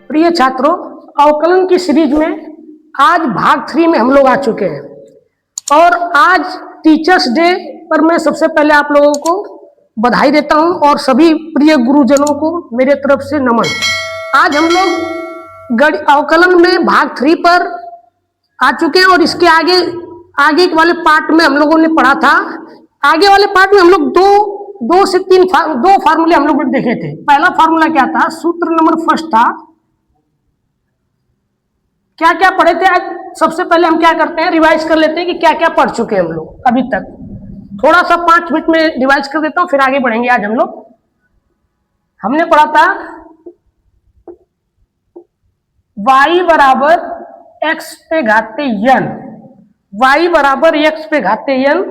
प्रिय छात्रों, अवकलन की सीरीज में आज भाग 3 में हम लोग आ चुके हैं और आज टीचर्स डे पर मैं सबसे पहले आप लोगों को बधाई देता हूं और सभी प्रिय गुरुजनों को मेरे तरफ से नमन। आज हम लोग अवकलन में भाग 3 पर आ चुके हैं और इसके आगे वाले पार्ट में हम लोगों ने पढ़ा था। आगे वाले पार्ट में हम लोग दो से तीन दो फार्मूले हम लोग देखे थे। पहला फार्मूला क्या था? सूत्र नंबर फर्स्ट था। क्या क्या पढ़े थे? आज सबसे पहले हम क्या करते हैं, रिवाइज कर लेते हैं कि क्या क्या पढ़ चुके हैं हम लोग अभी तक। थोड़ा सा 5 मिनट में रिवाइज कर देता हूं, फिर आगे बढ़ेंगे। आज हम लोग हमने पढ़ा था y बराबर x पे घाते n, y बराबर x पे घाते n,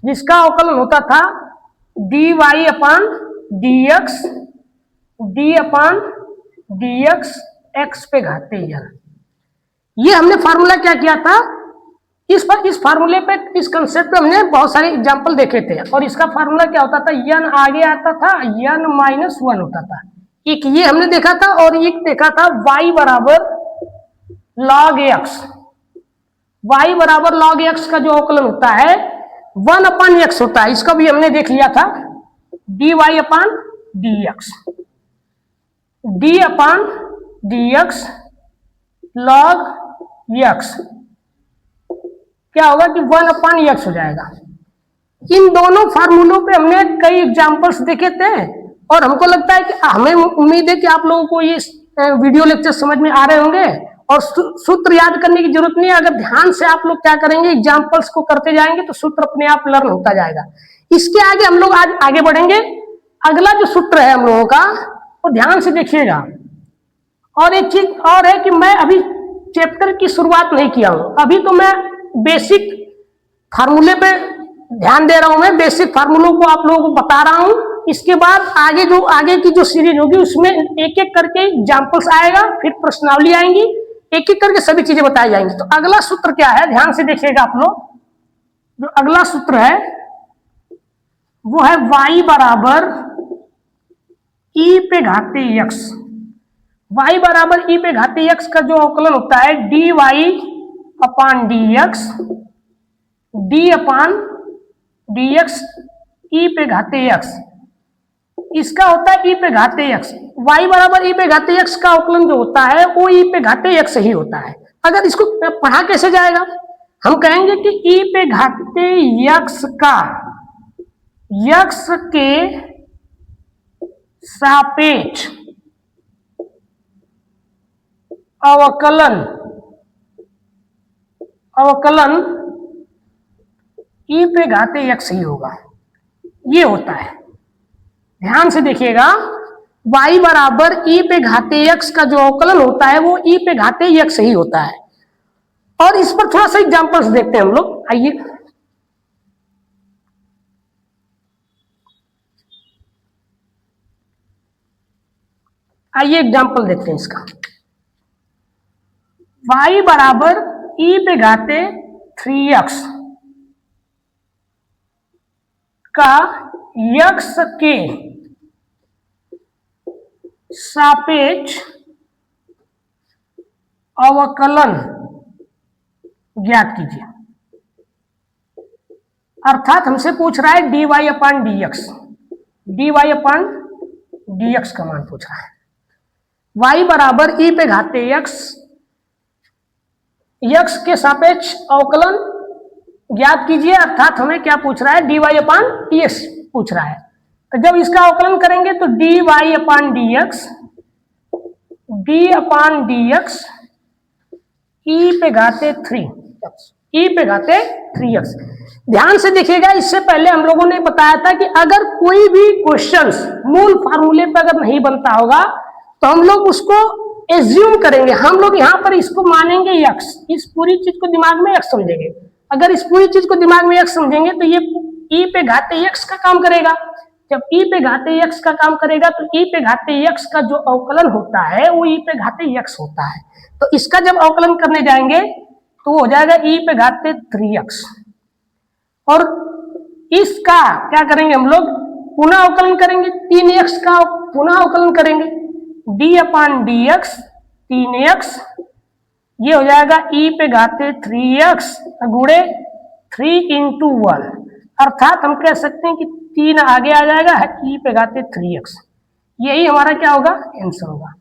जिसका अवकलन होता था dy अपान dx, d अपान dx x पे घाते n। ये हमने फार्मूला क्या किया था? इस फार्मूले पे, इस कंसेप्ट पे हमने बहुत सारे एग्जांपल देखे थे और इसका फार्मूला क्या होता था? n आगे आता था, n-1 होता था। एक ये हमने देखा था और एक देखा था y बराबर log x। y बराबर log x का जो अवकलन होता है 1 अपान x होता है। इसका भी हमने देख लिया था, dy अपान dx, d अपान dx log x क्या होगा कि 1 अपान x हो जाएगा। इन दोनों फार्मूलों पे हमने कई एग्जांपल्स देखे थे और हमको लगता है कि हमें उम्मीद है कि आप लोगों को ये वीडियो लेक्चर समझ में आ रहे होंगे और सूत्र याद करने की जरूरत नहीं है। अगर ध्यान से आप लोग क्या करेंगे, एग्जांपल्स को करते जाएंगे तो सूत्र अपने आप लर्न होता जाएगा। इसके आगे हम लोग आज आगे बढ़ेंगे। अगला जो सूत्र है हम लोगों का, वो ध्यान से देखिएगा। और एक चीज और है कि मैं अभी चैप्टर की शुरुआत नहीं किया हूं, अभी तो मैं बेसिक फार्मूले पे ध्यान दे रहा हूं। मैं बेसिक फार्मूलों को आप लोगों को बता रहा हूं। इसके बाद आगे की जो सीरीज होगी उसमें एक एक करके एग्जांपल्स आएगा, फिर प्रश्नावली आएंगी, एक एक करके सभी चीजें बताई जाएंगी। तो अगला सूत्र क्या है, ध्यान से देखिएगा आप लोग। जो अगला सूत्र है वो है y बराबर e पे घाते x। y बराबर e पे घाते x का जो अवकलन होता है dy अपान dx, d अपान dx e पे घाते x, इसका होता है e पे घाते x। y बराबर e पे घाते x का अवकलन जो होता है वो e पे घाते x ही होता है। अगर इसको पढ़ा कैसे जाएगा? हम कहेंगे कि e पे घाते x का x के सापेक्ष अवकलन e पे घाते x ही होगा। ये होता है, ध्यान से देखिएगा। y बराबर e पे घाते x का जो अवकलन होता है वो e पे घाते x ही होता है। और इस पर थोड़ा सा एग्जांपल्स देखते हैं हम लोग। आइए एग्जांपल देखते हैं इसका। y बराबर e पे घाते 3x का x के सापेक्ष अवकलन ज्ञात कीजिए। अर्थात हमसे पूछ रहा है dy अपान dx, dy अपान dx का मान पूछ रहा है। y बराबर e पे घाते x के सापेक्ष अवकलन ज्ञात कीजिए। अर्थात हमें क्या पूछ रहा है? dy अपान dx पूछ रहा है। तो जब इसका अवकलन करेंगे तो dy अपान dx, d अपान dx e पे घाते 3x, e पे घाते 3x। ध्यान से देखिएगा, इससे पहले हम लोगों ने बताया था कि अगर कोई भी क्वेश्चंस मूल फार्मूले पे अगर नहीं बनता होगा तो हम लोग उसको एज्यूम करेंगे। हम लोग यहाँ पर इसको मानेंगे x, इस पूरी चीज को दिमाग में x समझेंगे। अगर इस पूरी चीज को दिमाग में x समझेंगे तो ये e पे घाते x का काम करेगा। जब e पे घाते x का काम करेगा तो e पे घाते x का जो अवकलन होता है वो e पे घाते x होता है। तो इसका जब अवकलन करने जाएंगे तो हो जाएगा e पे घाते 3x। और इसका क्या करेंगे हम लोग? पुनः अवकलन करेंगे, 3x का पुनः अवकलन करेंगे। डी अपान डी एक्स 3x, ये हो जाएगा e पे घाते 3x गुणे 3 इंटू 1, अर्थात हम कह सकते हैं कि 3 आगे आ जाएगा e पे घाते 3x, यही हमारा क्या होगा आंसर होगा।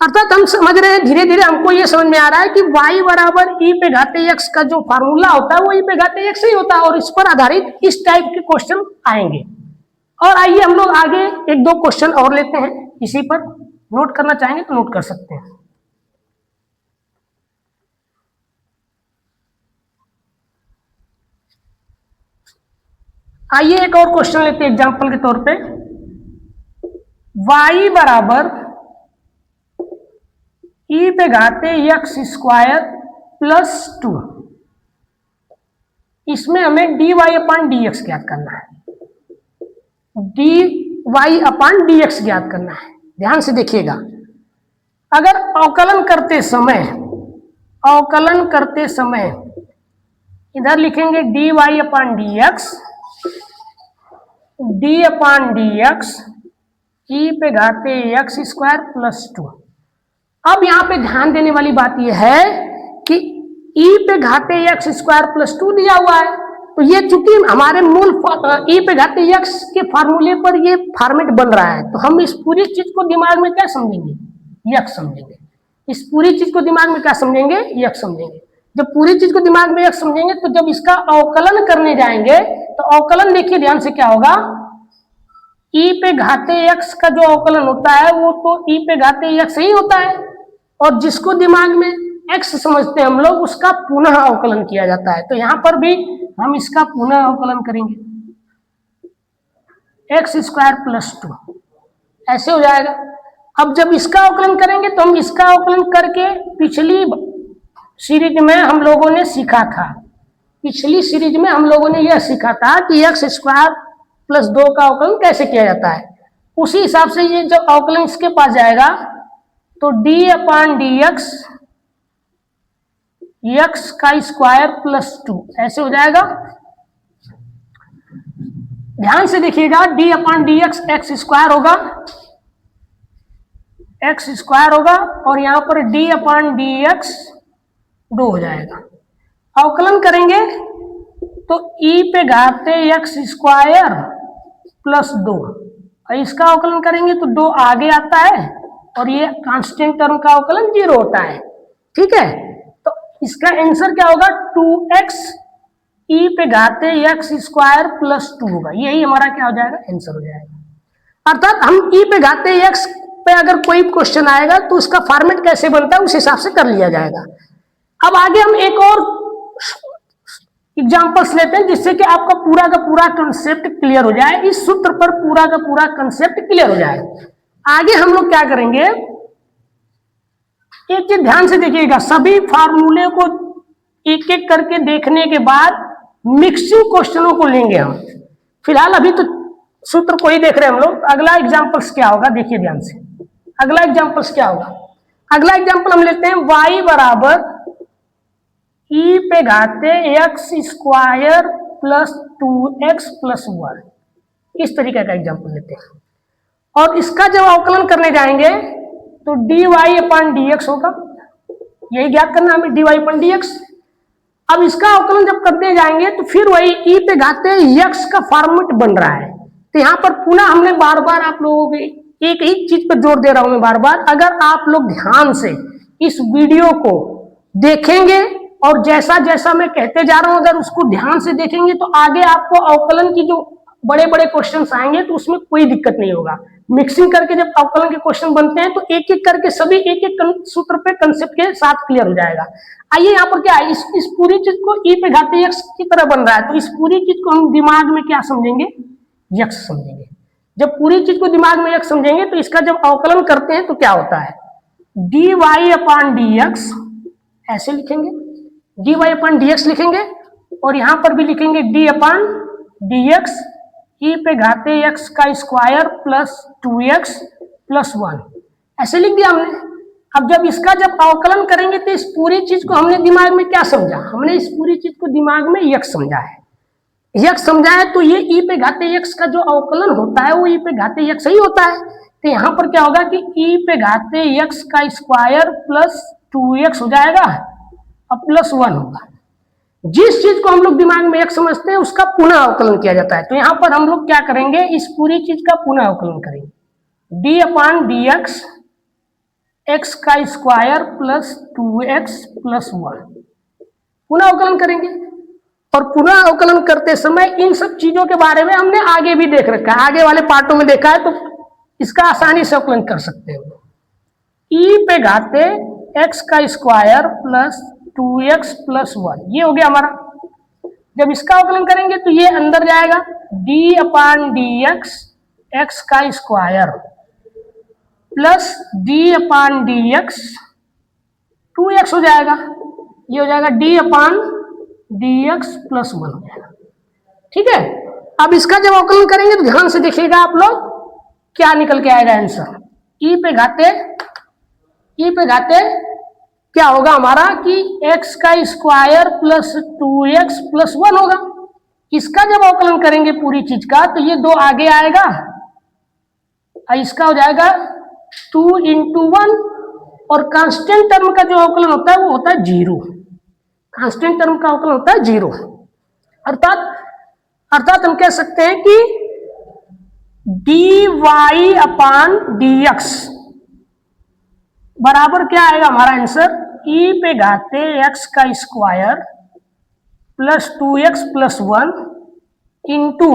अर्थात हम समझ रहे हैं, धीरे धीरे हमको ये समझ में आ रहा है कि y बराबर e पे घाते x का जो फार्मूला होता है वो e पे घाते x ही होता है, और इस पर आधारित इस टाइप के क्वेश्चन आएंगे। और आइए हम लोग आगे एक दो क्वेश्चन और लेते हैं, इसी पर नोट करना चाहेंगे तो नोट कर सकते हैं। आइए एक और क्वेश्चन लेते हैं एग्जांपल के तौर पे। y बराबर e पे घाते x स्क्वायर प्लस 2, इसमें हमें dy अपान dx ज्ञात करना है, dy अपान dx ज्ञात करना है। ध्यान से देखिएगा, अगर अवकलन करते समय इधर लिखेंगे dy अपान dx, d अपान dx e पे घाते x स्क्वायर प्लस 2। अब यहाँ पे ध्यान देने वाली बात यह है कि e पे घाते x स्क्वायर प्लस 2 दिया हुआ है, तो ये चूंकि हमारे मूल e पे घाते x के फार्मूले पर ये फॉर्मेट बन रहा है, तो हम इस पूरी चीज को दिमाग में क्या समझेंगे, x समझेंगे। इस पूरी चीज को दिमाग में क्या समझेंगे, x समझेंगे। जब पूरी चीज को दिमाग में x समझेंगे तो जब इसका अवकलन करने जाएंगे तो अवकलन देखिए ध्यान से क्या होगा, e पे घाते x का जो अवकलन होता है वो तो e पे घाते x ही होता है, और जिसको दिमाग में x समझते हैं हम लोग उसका पुनः अवकलन किया जाता है। तो यहां पर भी हम इसका पुनः अवकलन करेंगे, x स्क्वायर प्लस 2 ऐसे हो जाएगा। अब जब इसका अवकलन करेंगे तो हम इसका अवकलन करके पिछली सीरीज में हम लोगों ने सीखा था, पिछली सीरीज में हम लोगों ने यह सीखा था कि x स्क्वायर प्लस 2 का अवकलन कैसे किया जाता है। उसी हिसाब से ये जब अवकलन इसके पास जाएगा तो d अपान डी एक्स का स्क्वायर प्लस 2 ऐसे हो जाएगा। ध्यान से देखिएगा, d अपान डी एक्स स्क्वायर होगा, x स्क्वायर होगा, और यहाँ पर d अपान डी एक्स 2 हो जाएगा। अवकलन करेंगे तो e पे घाते x स्क्वायर प्लस 2, और इसका अवकलन करेंगे तो 2 आगे आता है और ये कांस्टेंट टर्म का अवकलन 0 होता है। ठीक है, तो इसका आंसर क्या होगा, 2x e पे घाते x स्क्वायर प्लस 2 होगा। यही हमारा क्या हो जाएगा, आंसर हो जाएगा। अर्थात हम e पे घाते x पे अगर कोई क्वेश्चन आएगा तो उसका फॉर्मेट कैसे बनता है उस हिसाब से कर लिया जाएगा। अब आगे हम एक और एग्जांपल्स लेते हैं जिससे कि आपका पूरा का पूरा कंसेप्ट क्लियर हो जाए, इस सूत्र पर पूरा का पूरा कंसेप्ट क्लियर हो जाए। आगे हम लोग क्या करेंगे, एक चीज ध्यान से देखिएगा, सभी फार्मूले को एक एक करके देखने के बाद मिक्सिंग क्वेश्चनों को लेंगे हम। फिलहाल अभी तो सूत्र को ही देख रहे हैं हम लोग। अगला एग्जांपल्स क्या होगा, देखिए ध्यान से, अगला एग्जांपल्स क्या होगा। अगला एग्जांपल हम लेते हैं y बराबर e पे घाते x square plus 2x plus 1, इस तरीके का एग्जांपल लेते हैं। और इसका जब अवकलन करने जाएंगे तो dy अपान dx होगा, यही ज्ञात करना हमें, dy अपान dx। अब इसका अवकलन जब करते जाएंगे तो फिर वही e पे घाते x का फॉर्मेट बन रहा है। तो यहाँ पर पुनः हमने बार बार आप लोगों के एक ही चीज पर जोर दे रहा हूं मैं बार बार, अगर आप लोग ध्यान से इस वीडियो को देखेंगे और जैसा जैसा मैं कहते जा रहा हूं अगर उसको ध्यान से देखेंगे तो आगे आपको अवकलन की जो बड़े बड़े क्वेश्चंस आएंगे तो उसमें कोई दिक्कत नहीं होगा। मिक्सिंग करके जब अवकलन के क्वेश्चन बनते हैं तो एक एक करके सभी एक एक सूत्र पे कंसेप्ट के साथ क्लियर हो जाएगा। आइए यहाँ पर क्या है, इस पूरी चीज को e पे घाते x की तरह बन रहा है, तो इस पूरी चीज को हम दिमाग में क्या समझेंगे, x समझेंगे। जब पूरी चीज को दिमाग में x समझेंगे तो इसका जब अवकलन करते हैं तो क्या होता है, dy अपान dx ऐसे लिखेंगे, dy अपान dx लिखेंगे, और यहां पर भी लिखेंगे d अपान dx e पे घाते x का स्क्वायर प्लस 2x प्लस 1 ऐसे लिख दिया हमने। अब जब इसका जब अवकलन करेंगे तो इस पूरी चीज को हमने दिमाग में क्या समझा, हमने इस पूरी चीज को दिमाग में x समझा है। x समझा है तो ये e पे घाते x का जो अवकलन होता है वो e पे घाते x ही होता है। तो यहाँ पर क्या होगा कि e पे घाते x का स्क्वायर प्लस 2x हो जाएगा और प्लस 1 होगा। जिस चीज को हम लोग दिमाग में x समझते हैं उसका पुनः अवकलन किया जाता है। तो यहाँ पर हम लोग क्या करेंगे, इस पूरी चीज का पुनः अवकलन करेंगे। d अपान डी एक्स एक्स का स्क्वायर प्लस 2x प्लस 1 पुनः अवकलन करेंगे। और पुनः अवकलन करते समय इन सब चीजों के बारे में हमने आगे भी देख रखा है, आगे वाले पार्टों में देखा है, तो इसका आसानी से अवकलन कर सकते हैं। e पे घाते x का स्क्वायर प्लस 2x प्लस 1 ये हो गया हमारा। जब इसका अवकलन करेंगे तो ये अंदर जाएगा, d अपान डी एक्स का स्क्वायर प्लस d अपान डी एक्स 2x हो जाएगा, ये हो जाएगा d अपान डी एक्स प्लस 1 हो जाएगा। ठीक है, अब इसका जब अवकलन करेंगे तो ध्यान से देखिएगा आप लोग क्या निकल के आएगा आंसर। e पे घाते क्या होगा हमारा कि x का स्क्वायर प्लस 2x प्लस 1 होगा। इसका जब अवकलन करेंगे पूरी चीज का तो ये 2 आगे आएगा और इसका हो जाएगा 2 इंटू 1, और कांस्टेंट टर्म का जो अवकलन होता है वो होता है 0। कांस्टेंट टर्म का अवकलन होता है 0। अर्थात हम कह सकते हैं कि dy अपान dx बराबर क्या आएगा हमारा आंसर, e पे घाते x का square plus 2x plus 1 into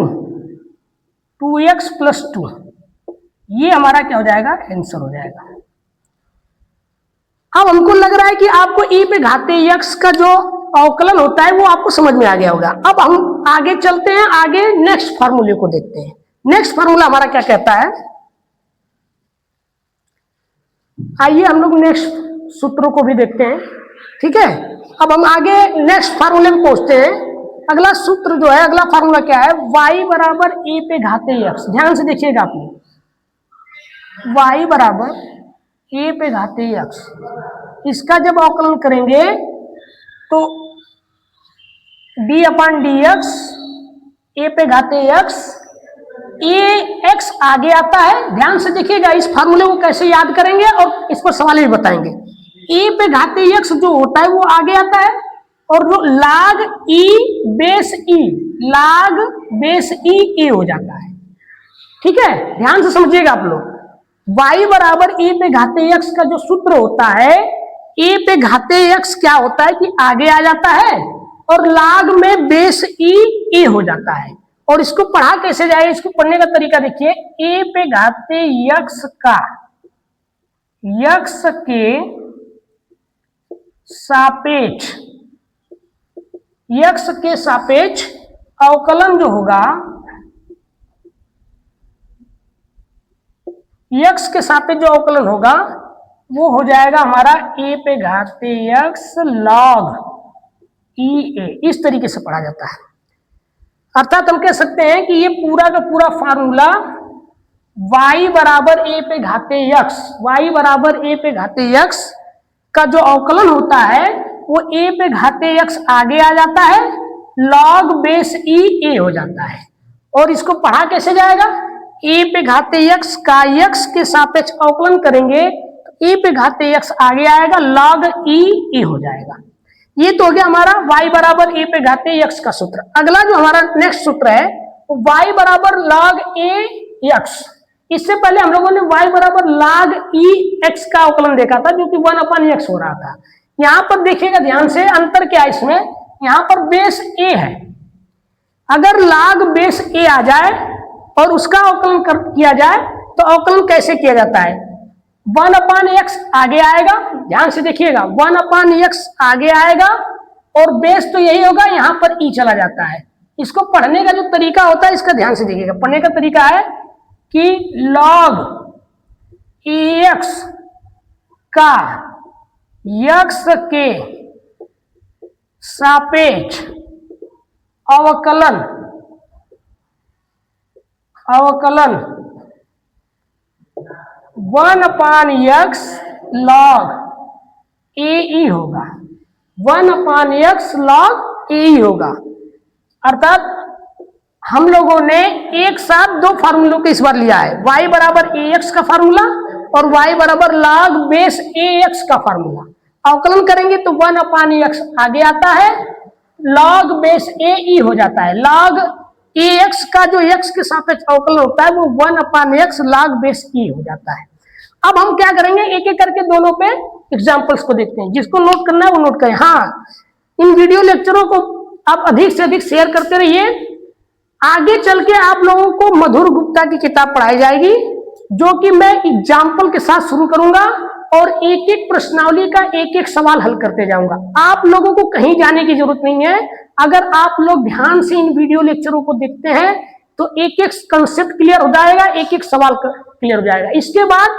2x plus 2, ये हमारा क्या हो जाएगा, आंसर हो जाएगा। अब हमको लग रहा है कि आपको e पे घाते x का जो अवकलन होता है वो आपको समझ में आ गया होगा। अब हम आगे चलते हैं, आगे नेक्स्ट फार्मूले को देखते हैं। नेक्स्ट फार्मूला हमारा क्या कहता है, आइए हम लोग नेक्स्ट सूत्रों को भी देखते हैं। ठीक है, अब हम आगे नेक्स्ट फार्मूले में पहुंचते हैं। अगला सूत्र जो है, अगला फार्मूला क्या है, y बराबर a पे घाते x। ध्यान से देखिएगा आप लोग, y बराबर a पे घाते x, इसका जब अवकलन करेंगे तो d upon D x a पे घाते x, ax आगे आता है। ध्यान से देखिएगा इस फार्मूले को कैसे याद करेंगे और इस पर सवाल भी बताएंगे। a पे घाते x जो होता है वो आगे आता है, और जो log e base e, log base e a हो जाता है। ठीक है, ध्यान से समझिएगा आप लोग, y बराबर a पे घाते x का जो सूत्र होता है, a पे घाते x क्या होता है कि आगे आ जाता है और log में बेस e a हो जाता है। और इसको पढ़ा कैसे जाए, इसको पढ़ने का तरीका देखिए, a पे घाते x का x के सापेक्ष, x के सापेक्ष अवकलन जो होगा, x के सापेक्ष जो अवकलन होगा वो हो जाएगा हमारा a पे घाते x log e a। इस तरीके से पढ़ा जाता है। अर्थात हम कह सकते हैं कि ये पूरा का पूरा फार्मूला y बराबर a पे घाते x, y बराबर a पे घाते x का जो अवकलन होता है वो a पे घाते x आगे आ जाता है, log बेस e a हो जाता है। और इसको पढ़ा कैसे जाएगा, a पे घाते x का x के सापेक्ष अवकलन करेंगे तो a पे घाते x आगे आएगा, log e a हो जाएगा। ये तो हो गया हमारा y बराबर a पे घाते x का सूत्र। अगला जो हमारा नेक्स्ट सूत्र है वो y बराबर log a x। इससे पहले हम लोगों ने y बराबर log e x का अवकलन देखा था जो कि 1 अपन x हो रहा था। यहाँ पर देखिएगा ध्यान से, अंतर क्या है इसमें, यहाँ पर बेस a है। अगर log बेस a आ जाए और उसका अवकलन किया जाए तो अवकलन कैसे किया जाता है, 1 अपान x आगे आएगा। ध्यान से देखिएगा, 1 अपान x आगे आएगा और बेस तो यही होगा, यहाँ पर e चला जाता है। इसको पढ़ने का जो तरीका होता है इसका ध्यान से देखिएगा। पढ़ने का तरीका है कि log ax का x के सापेक्ष अवकलन 1 अपान x log ae होगा, 1 अपान x log ae होगा। अर्थात हम लोगों ने एक साथ दो फार्मूलों को इस बार लिया है, y बराबर ax का फार्मूला और y बराबर log बेस ax का फार्मूला। अवकलन करेंगे तो 1/x आगे आता है, log बेस ae हो जाता है। log ax का जो x के सापेक्ष अवकलन होता है वो 1/x log बेस e हो जाता है। अब हम क्या करेंगे, एक एक करके दोनों पे एग्जाम्पल्स को देखते हैं। जिसको नोट करना है वो नोट करें। हाँ, इन वीडियो लेक्चरों को आप अधिक से अधिक शेयर करते रहिए। आगे चल के आप लोगों को मधुर गुप्ता की किताब पढ़ाई जाएगी, जो कि मैं एग्जाम्पल के साथ शुरू करूंगा और एक एक प्रश्नावली का एक एक सवाल हल करते जाऊंगा। आप लोगों को कहीं जाने की जरूरत नहीं है। अगर आप लोग ध्यान से इन वीडियो लेक्चरों को देखते हैं तो एक एक कंसेप्ट क्लियर हो जाएगा, एक एक सवाल क्लियर हो जाएगा। इसके बाद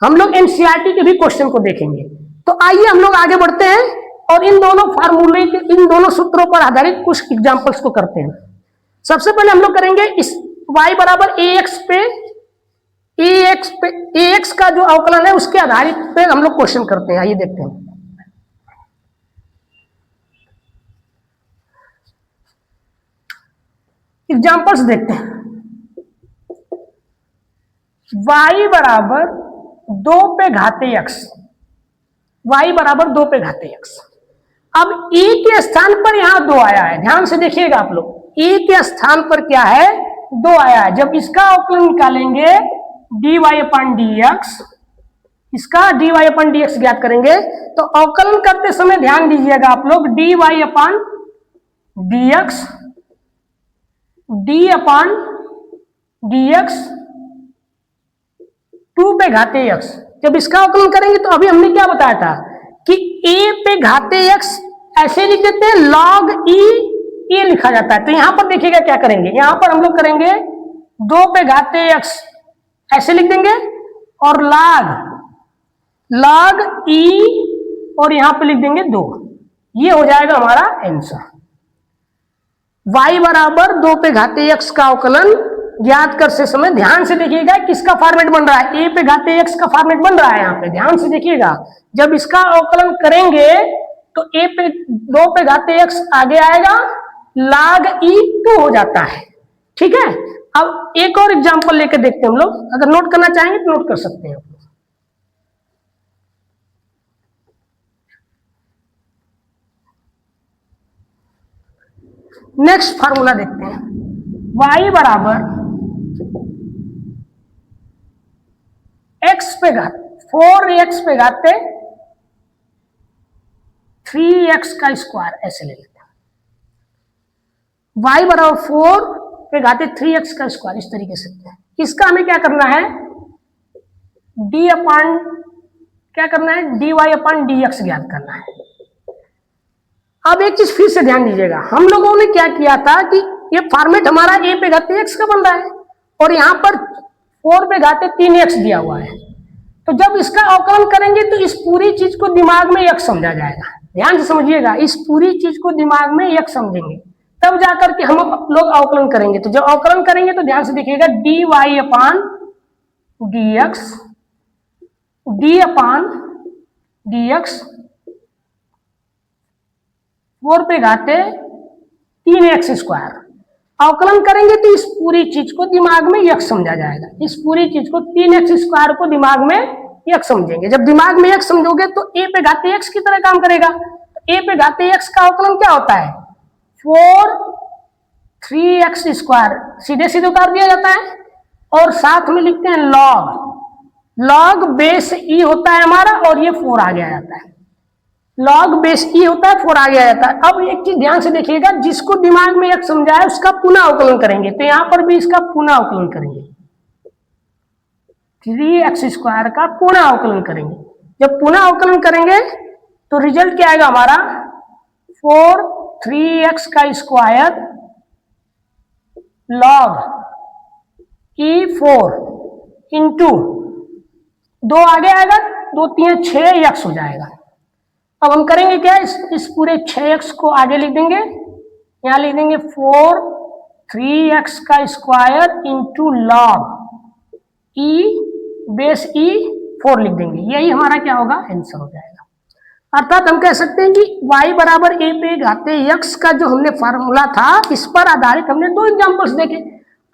हम लोग एनसीईआरटी के भी क्वेश्चन को देखेंगे। तो आइए हम लोग आगे बढ़ते हैं और इन दोनों फार्मूले, इन दोनों सूत्रों पर आधारित कुछ एग्जाम्पल्स को करते हैं। सबसे पहले हम लोग करेंगे इस y बराबर ax का जो अवकलन है उसके आधारित पे हम लोग क्वेश्चन करते हैं। आइए देखते हैं। एग्जाम्पल्स देखते हैं। y बराबर 2 पे घाते x, y बराबर 2 पे घाते x। अब e के स्थान पर यहां 2 आया है, ध्यान से देखिएगा आप लोग। e के स्थान पर क्या है, 2 आया है। जब इसका अवकलन निकालेंगे dy/dx, इसका dy/dx ज्ञात करेंगे तो अवकलन करते समय ध्यान दीजिएगा आप लोग, dy/dx d/dx 2 पे घाते x। जब इसका अवकलन करेंगे तो अभी हमने क्या बताया था कि a पे घाते x ऐसे लिख देते हैं, log e लिखा जाता है। तो यहां पर देखिएगा क्या करेंगे, यहां पर हम लोग करेंगे 2 पे घाते x ऐसे लिख देंगे और log e और यहां पे लिख देंगे 2। ये हो जाएगा हमारा आंसर। y बराबर 2 पे घाते x का अवकलन ज्ञात करते समय ध्यान से देखिएगा किसका फॉर्मेट बन रहा है, a पे घाते x का फॉर्मेट बन रहा है। यहाँ पे ध्यान से देखिएगा, जब इसका अवकलन करेंगे तो a पे 2 पे घाते x आगे आएगा, log e 2 हो जाता है। ठीक है, अब एक और एग्जांपल लेकर देखते हैं हम लोग। अगर नोट करना चाहेंगे तो नोट कर सकते हैं। नेक्स्ट फार्मूला देखते हैं। y बराबर x पे घात 4x पे घाते 3x का स्क्वायर ऐसे ले लेते हैं। y बराबर 4 पे घाते 3x का स्क्वायर इस तरीके से। इसका हमें क्या करना है, dy/dx ज्ञात करना है। अब एक चीज फिर से ध्यान दीजिएगा, हम लोगों ने क्या किया था कि ये फॉर्मेट हमारा a पे घाते x का बन रहा है और यहाँ पर 4 पे घाते 3x दिया हुआ है। तो जब इसका अवकलन करेंगे तो इस पूरी चीज को दिमाग में x समझा जाएगा। ध्यान से समझिएगा, इस पूरी चीज को दिमाग में x समझेंगे तब जाकर के हम लोग अवकलन करेंगे। तो जब अवकलन करेंगे तो ध्यान से देखिएगा, dy/dx 4 पे घाते 3x स्क्वायर। अवकलन करेंगे तो इस पूरी चीज को दिमाग में x समझा जाएगा। इस पूरी चीज को 3x स्क्वायर को दिमाग में x समझेंगे। जब दिमाग में x समझोगे तो a पे घाते x की तरह काम करेगा। तो a पे घाते x का अवकलन क्या होता है, 4 3x स्क्वायर सीधे सीधे उतार दिया जाता है और साथ में लिखते हैं log बेस e होता है हमारा और ये 4 आगे आ जाता है। log बेस e होता है, 4 आगे आ जाता है। अब एक चीज ध्यान से देखिएगा, जिसको दिमाग में x समझा है उसका पुनः अवकलन करेंगे। तो यहां पर भी इसका पुनः अवकलन करेंगे, 3x स्क्वायर का पुनः अवकलन करेंगे। जब पुनः अवकलन करेंगे तो रिजल्ट क्या आएगा हमारा, 4 3x का स्क्वायर log e4 इंटू 2 आगे आएगा, 2 3 6x हो जाएगा। अब हम करेंगे क्या, इस पूरे 6x को आगे लिख देंगे, यहां लिख देंगे 4 3x का square into log e base e 4 लिख देंगे। यही हमारा क्या होगा, आंसर हो जाएगा। अर्थात हम कह सकते हैं कि y बराबर a पे घाते x का जो हमने फार्मूला था, इस पर आधारित हमने दो एग्जांपल्स देखे।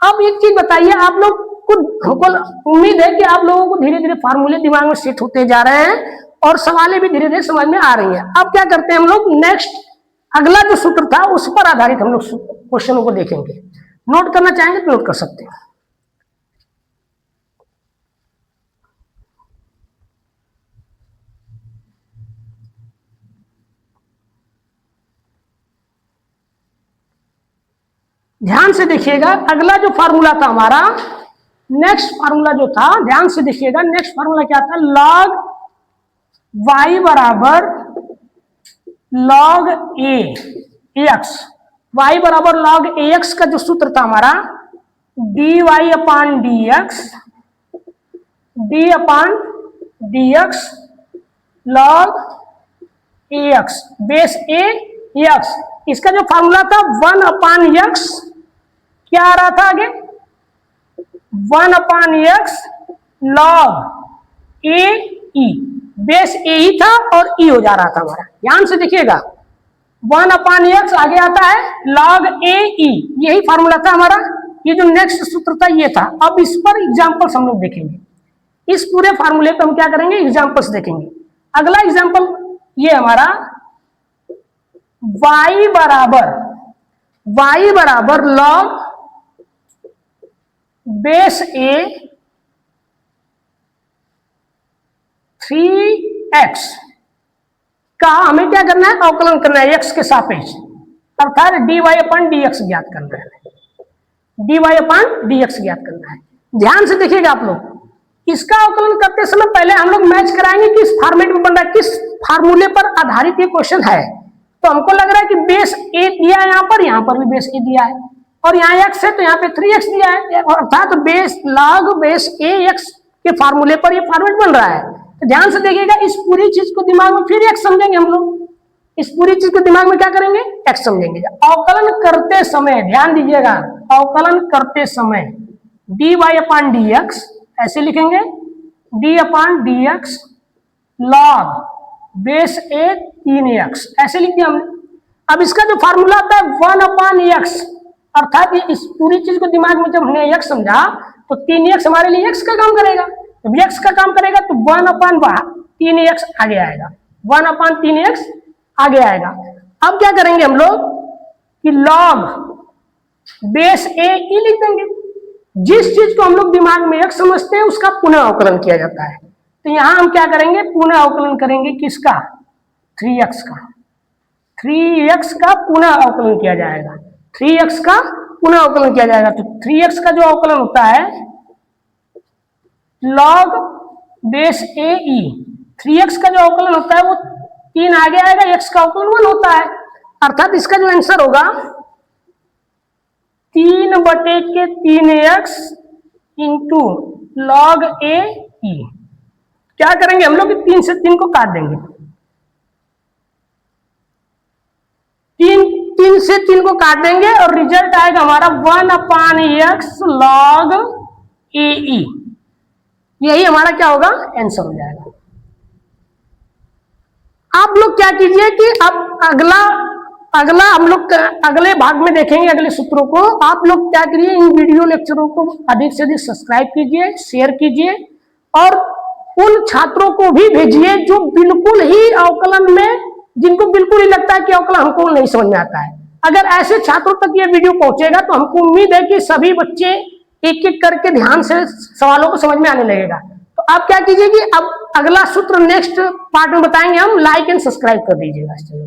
अब एक चीज बताइए, आप लोग को हमको उम्मीद है कि आप लोगों को धीरे धीरे फार्मूले दिमाग में सेट होते जा रहे हैं और सवालें भी धीरे धीरे समझ में आ रही हैं। अब क्या करते हैं हम लोग, नेक्स्ट अगला जो सूत्र था उस पर आधारित हम लोग क्वेश्चनों को देखेंगे। नोट करना चाहेंगे तो नोट कर सकते हैं। ध्यान से देखिएगा, अगला जो फार्मूला था हमारा, नेक्स्ट फार्मूला जो था, ध्यान से देखिएगा, नेक्स्ट फार्मूला क्या था, log y बराबर log ax, y बराबर log ax का जो सूत्र था हमारा, dy upon dx, d upon dx log ax, base a x, इसका जो फार्मूला था 1 अपान x, क्या आ रहा था आगे, 1 अपान x log a e, base a ही था और e हो जा रहा था हमारा। ध्यान से देखिएगा, 1 अपान x आगे आता है log a e, यही फार्मूला था हमारा। ये जो नेक्स्ट सूत्र था ये था। अब इस पर एग्जांपल्स हम लोग देखेंगे, इस पूरे फार्मूले पे हम क्या करेंगे, एग्जांपल्स देखेंगे। अगला एग्जांपल ये हमारा y बराबर log बेस a 3x का हमें क्या करना है, अवकलन करना है x के सापेक्ष, अर्थात dy अपन dx ज्ञात करना है, dy अपन dx ज्ञात करना है। ध्यान से देखिएगा आप लोग, इसका अवकलन करते समय पहले हम लोग मैच कराएंगे किस फॉर्मेट में बन रहा है, किस फार्मूले पर आधारित ये क्वेश्चन है। तो हमको लग रहा है कि बेस a दिया है, यहाँ पर भी बेस a दिया है, और यहाँ x है तो यहाँ पे 3x दिया है, अर्थात तो बेस log बेस ax के फार्मूले पर ये फॉर्मेट बन रहा है। तो ध्यान से देखिएगा, इस पूरी चीज को दिमाग में फिर x समझेंगे हम लोग, इस पूरी चीज को दिमाग में क्या करेंगे, x समझेंगे। अवकलन करते समय ध्यान दीजिएगा, अवकलन करते समय dy अपान dx ऐसे लिखेंगे, d upon dx log base a 3x ऐसे लिख दिया हमने। अब इसका जो फार्मूला आता है 1 अपान x, अर्थात ये इस पूरी चीज को दिमाग में जब हमने x समझा तो 3x हमारे लिए x का काम करेगा, जब x का काम करेगा तो 1 अपान 3x आगे आएगा, 1 अपान 3x आगे आएगा। अब क्या करेंगे हम लोग कि log बेस a e लिख देंगे। जिस चीज को हम लोग दिमाग में x समझते हैं उसका पुनः अवकलन किया जाता है। तो यहां हम क्या करेंगे, पुनः अवकलन करेंगे किसका, 3x का, 3x का पुनः अवकलन किया जाएगा, 3x का पुनः अवकलन किया जाएगा। तो 3x का जो अवकलन होता है log base a e, 3x का जो अवकलन होता है वो 3 आगे आएगा, x का अवकलन 1 होता है, अर्थात इसका जो आंसर होगा 3/3x into log a e। क्या करेंगे हम लोग, 3 से 3 को काट देंगे, 3 से 3 को काट देंगे और रिजल्ट आएगा हमारा 1 अपान x log a e, यही हमारा क्या होगा, आंसर हो जाएगा। आप लोग क्या कीजिए कि अब अगला हम लोग अगले भाग में देखेंगे अगले सूत्रों को। आप लोग क्या करिए, इन वीडियो लेक्चरों को अधिक से अधिक सब्सक्राइब कीजिए, शेयर कीजिए और उन छात्रों को भी भेजिए जो बिल्कुल ही अवकलन में, जिनको बिल्कुल ही लगता है कि अवकलन हमको नहीं समझ में आता है। अगर ऐसे छात्रों तक ये वीडियो पहुंचेगा तो हमको उम्मीद है कि सभी बच्चे एक एक करके ध्यान से सवालों को समझ में आने लगेगा। तो आप क्या कीजिए कि अब अगला सूत्र नेक्स्ट पार्ट में बताएंगे हम, लाइक एंड सब्सक्राइब कर दीजिएगा इस चैनल।